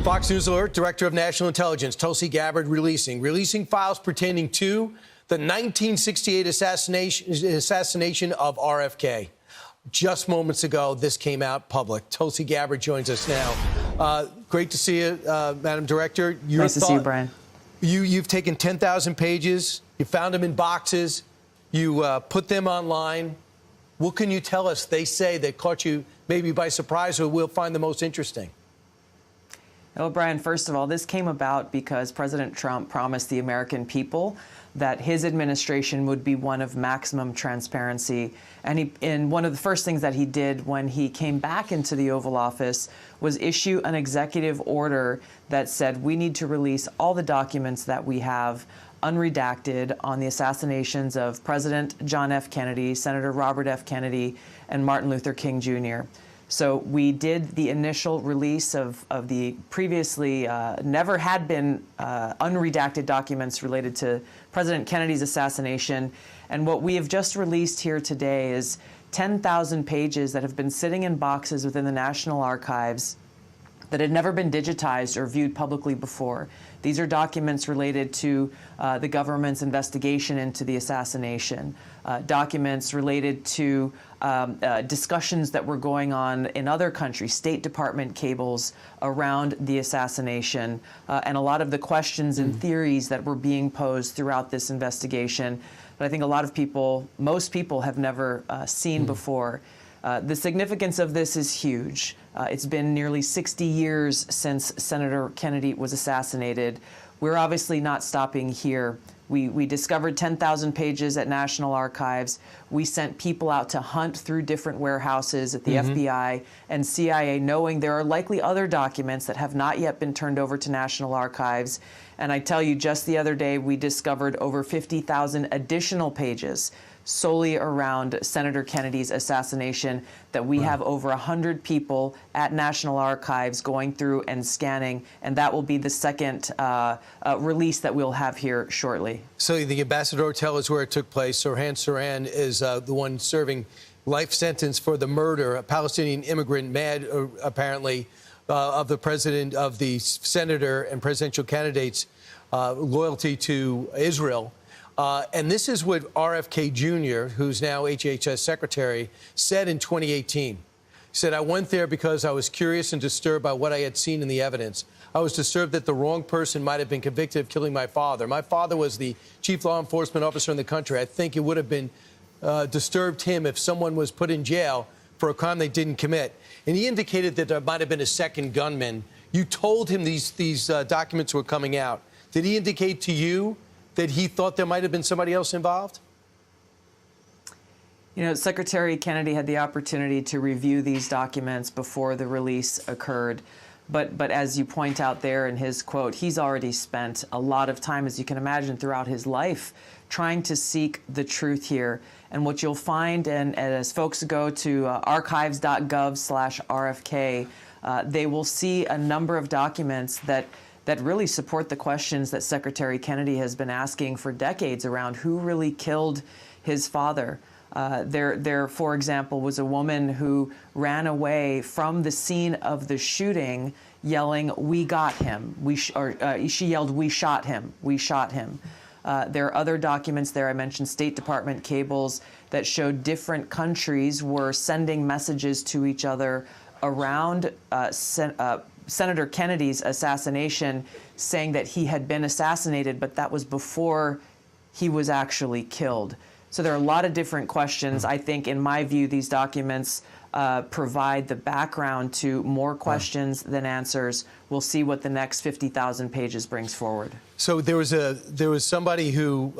Fox News Alert, Director of National Intelligence, Tulsi Gabbard, releasing files pertaining to the 1968 assassination of RFK. Just moments ago, this came out public. Tulsi Gabbard joins us now. Great to see you, Madam Director. Nice to see you, Brian. You've taken 10,000 pages. You found them in boxes. You put them online. What can you tell us, they say, that caught you maybe by surprise or will find the most interesting? Well, Brian, first of all, this came about because President Trump promised the American people that his administration would be one of maximum transparency. And one of the first things that he did when he came back into the Oval Office was issue an executive order that said we need to release all the documents that we have unredacted on the assassinations of President John F. Kennedy, Senator Robert F. Kennedy, and Martin Luther King Jr. So we did the initial release of the previously never had been unredacted documents related to President Kennedy's assassination. And what we have just released here today is 10,000 pages that have been sitting in boxes within the National Archives that had never been digitized or viewed publicly before. These are documents related to the government's investigation into the assassination, documents related to discussions that were going on in other countries, State Department cables around the assassination, and a lot of the questions and theories that were being posed throughout this investigation that I think a lot of people, most people, have never seen before. The significance of this is huge. It's been nearly 60 years since Senator Kennedy was assassinated. We're obviously not stopping here. We discovered 10,000 pages at National Archives. We sent people out to hunt through different warehouses at the FBI and CIA, knowing there are likely other documents that have not yet been turned over to National Archives. And I tell you, just the other day, we discovered over 50,000 additional pages solely around Senator Kennedy's assassination that we have over 100 people at National Archives going through and scanning, and that will be the second release that we'll have here shortly. So the Ambassador Hotel is where it took place. Sirhan Sirhan is the one serving life sentence for the murder, a Palestinian immigrant, mad apparently, of the president, of the senator and presidential candidates' loyalty to Israel. And this is what RFK Jr., who's now HHS Secretary, said in 2018. He said, I went there because I was curious and disturbed by what I had seen in the evidence. I was disturbed that the wrong person might have been convicted of killing my father. My father was the chief law enforcement officer in the country. I think it would have been disturbed him if someone was put in jail for a crime they didn't commit. And he indicated that there might have been a second gunman. You told him these documents were coming out. Did he indicate to you that he thought there might have been somebody else involved? You know, Secretary Kennedy had the opportunity to review these documents before the release occurred. But as you point out there in his quote, he's already spent a lot of time, as you can imagine, throughout his life trying to seek the truth here. And what you'll find, and as folks go to archives.gov/RFK, they will see a number of documents that really support the questions that Secretary Kennedy has been asking for decades around who really killed his father. There, for example, was a woman who ran away from the scene of the shooting yelling, "We got him." She yelled, "We shot him. We shot him." There are other documents there. I mentioned State Department cables that showed different countries were sending messages to each other around Senator Kennedy's assassination, saying that he had been assassinated, but that was before he was actually killed. So there are a lot of different questions. I think, in my view, these documents provide the background to more questions than answers. We'll see what the next 50,000 pages brings forward. So there was somebody who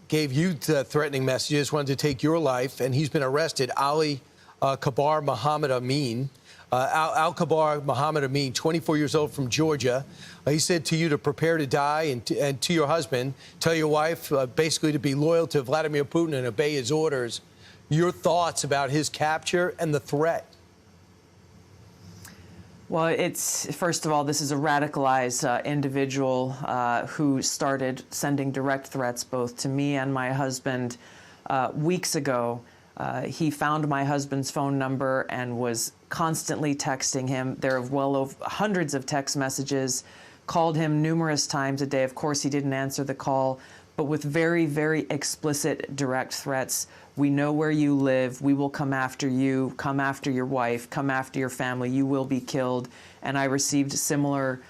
gave you threatening messages, wanted to take your life, and he's been arrested. Ali Kabar Muhammad Amin. Al-Kabar Muhammad Amin, 24 years old, from Georgia. He said to you to prepare to die, and to your husband, tell your wife basically to be loyal to Vladimir Putin and obey his orders. Your thoughts about his capture and the threat? Well, first of all, this is a radicalized individual who started sending direct threats both to me and my husband weeks ago. He found my husband's phone number and was constantly texting him. There are well over hundreds of text messages, called him numerous times a day. Of course, he didn't answer the call, but with very, very explicit, direct threats. We know where you live. We will come after you, come after your wife, come after your family. You will be killed. And I received similar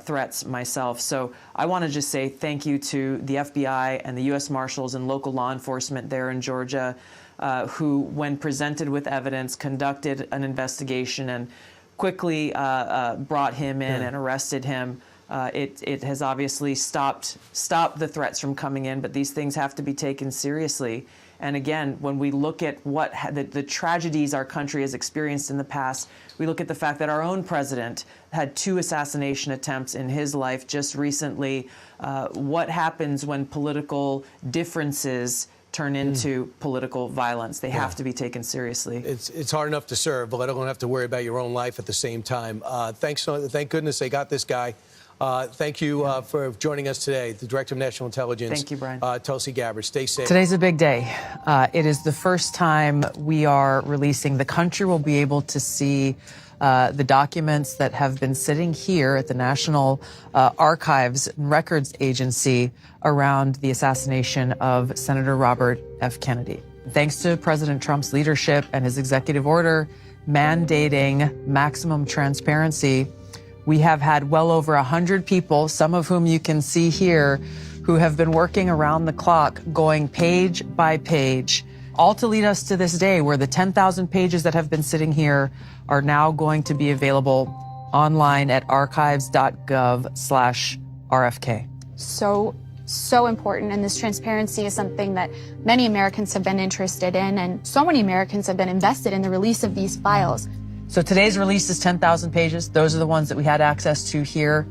threats myself. So I want to just say thank you to the FBI and the U.S. Marshals and local law enforcement there in Georgia, who, when presented with evidence, conducted an investigation and quickly brought him in and arrested him. It has obviously stopped the threats from coming in, but these things have to be taken seriously. And again, when we look at what the tragedies our country has experienced in the past, we look at the fact that our own president had 2 assassination attempts in his life just recently. What happens when political differences turn into political violence? They have to be taken seriously. It's hard enough to serve, but I don't have to worry about your own life at the same time. Thank goodness they got this guy. Thank you for joining us today, the Director of National Intelligence. Thank you, Brian. Tulsi Gabbard. Stay safe. Today's a big day. It is the first time we are releasing. The country will be able to see the documents that have been sitting here at the National Archives and Records Agency around the assassination of Senator Robert F. Kennedy. Thanks to President Trump's leadership and his executive order mandating maximum transparency, we have had well over 100 people, some of whom you can see here, who have been working around the clock, going page by page, all to lead us to this day where the 10,000 pages that have been sitting here are now going to be available online at archives.gov/RFK. So important, and this transparency is something that many Americans have been interested in, and so many Americans have been invested in the release of these files. So today's release is 10,000 pages. Those are the ones that we had access to here.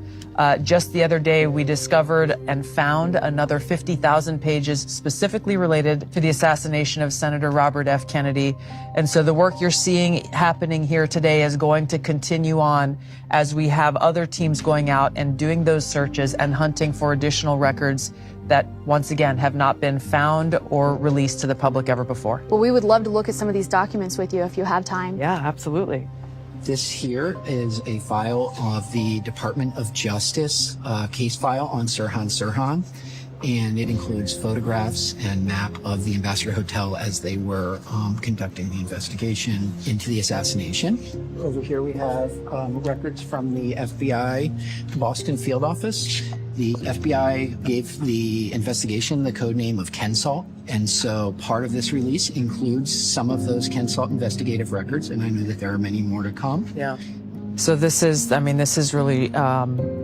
Just the other day, we discovered and found another 50,000 pages specifically related to the assassination of Senator Robert F. Kennedy. And so the work you're seeing happening here today is going to continue on as we have other teams going out and doing those searches and hunting for additional records that, once again, have not been found or released to the public ever before. Well, we would love to look at some of these documents with you if you have time. Yeah, absolutely. This here is a file of the Department of Justice case file on Sirhan Sirhan, and it includes photographs and map of the Ambassador Hotel as they were conducting the investigation into the assassination. Over here we have records from the FBI Boston field office. The FBI gave the investigation the code name of Kensalt, and so part of this release includes some of those Kensalt investigative records, and I know that there are many more to come. Yeah. So this is really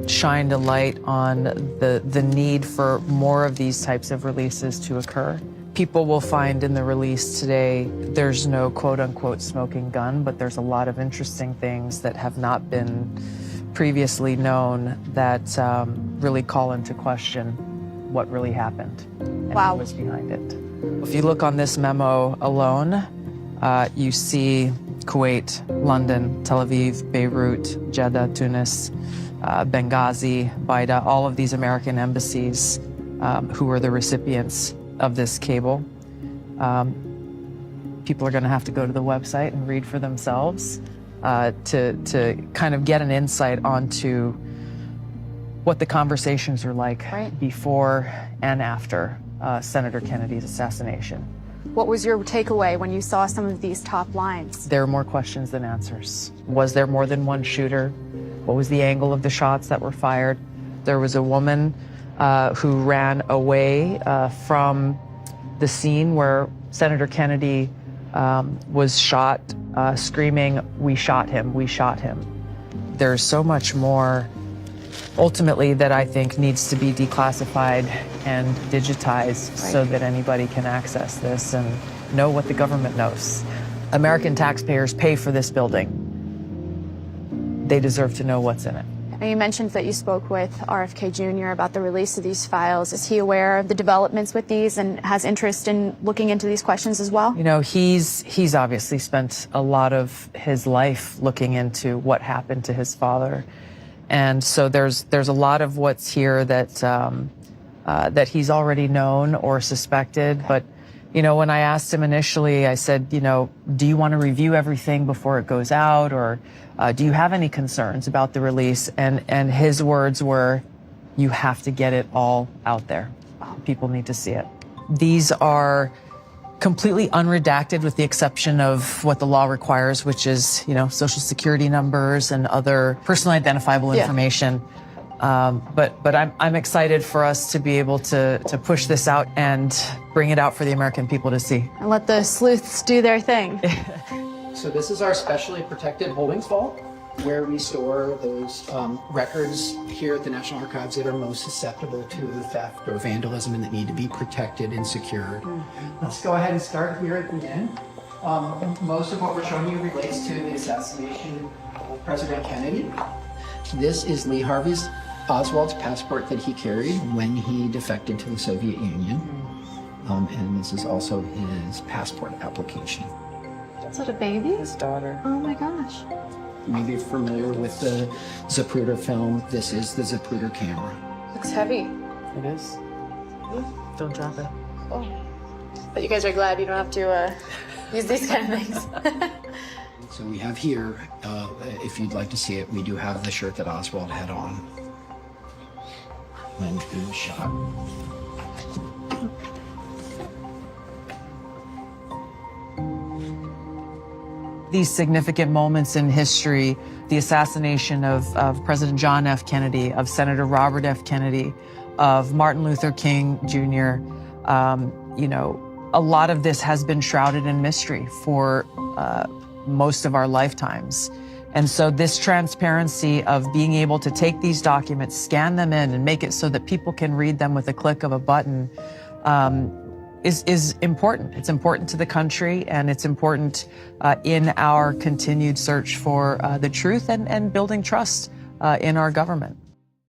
shined a light on the need for more of these types of releases to occur. People will find in the release today, there's no quote-unquote smoking gun, but there's a lot of interesting things that have not been previously known that really call into question what really happened and what was behind it. If you look on this memo alone, you see Kuwait, London, Tel Aviv, Beirut, Jeddah, Tunis, Benghazi, Baida, all of these American embassies who were the recipients of this cable. People are going to have to go to the website and read for themselves to kind of get an insight onto what the conversations are like before and after Senator Kennedy's assassination. What was your takeaway when you saw some of these top lines? There are more questions than answers. Was there more than one shooter? What was the angle of the shots that were fired? There was a woman who ran away from the scene where Senator Kennedy was shot, screaming, "We shot him, we shot him." There's so much more, ultimately, that I think needs to be declassified and digitized so that anybody can access this and know what the government knows. American taxpayers pay for this building. They deserve to know what's in it. And you mentioned that you spoke with RFK Jr. about the release of these files. Is he aware of the developments with these and has interest in looking into these questions as well? You know, he's obviously spent a lot of his life looking into what happened to his father. And so there's a lot of what's here that that he's already known or suspected, but You know, when I asked him initially, I said, you know, do you want to review everything before it goes out, or do you have any concerns about the release? And his words were, you have to get it all out there. People need to see it. These are completely unredacted with the exception of what the law requires, which is, you know, social security numbers and other personally identifiable information. But I'm excited for us to be able to push this out and bring it out for the American people to see. And let the sleuths do their thing. So this is our specially protected holdings vault, where we store those records here at the National Archives that are most susceptible to theft or vandalism and that need to be protected and secured. Let's go ahead and start here at the end. Most of what we're showing you relates to the assassination of President Kennedy. This is Lee Harvey Oswald's passport that he carried when he defected to the Soviet Union. And this is also his passport application. Is that a baby? His daughter. Oh my gosh. You may be familiar with the Zapruder film. This is the Zapruder camera. Looks heavy. It is. Don't drop it. Oh. But you guys are glad you don't have to use these kind of things. So we have here, if you'd like to see it, we do have the shirt that Oswald had on when he was shot. These significant moments in history, the assassination of President John F. Kennedy, of Senator Robert F. Kennedy, of Martin Luther King Jr., you know, a lot of this has been shrouded in mystery for most of our lifetimes. And so this transparency of being able to take these documents, scan them in, and make it so that people can read them with a click of a button is important. It's important to the country, and it's important in our continued search for the truth and building trust in our government.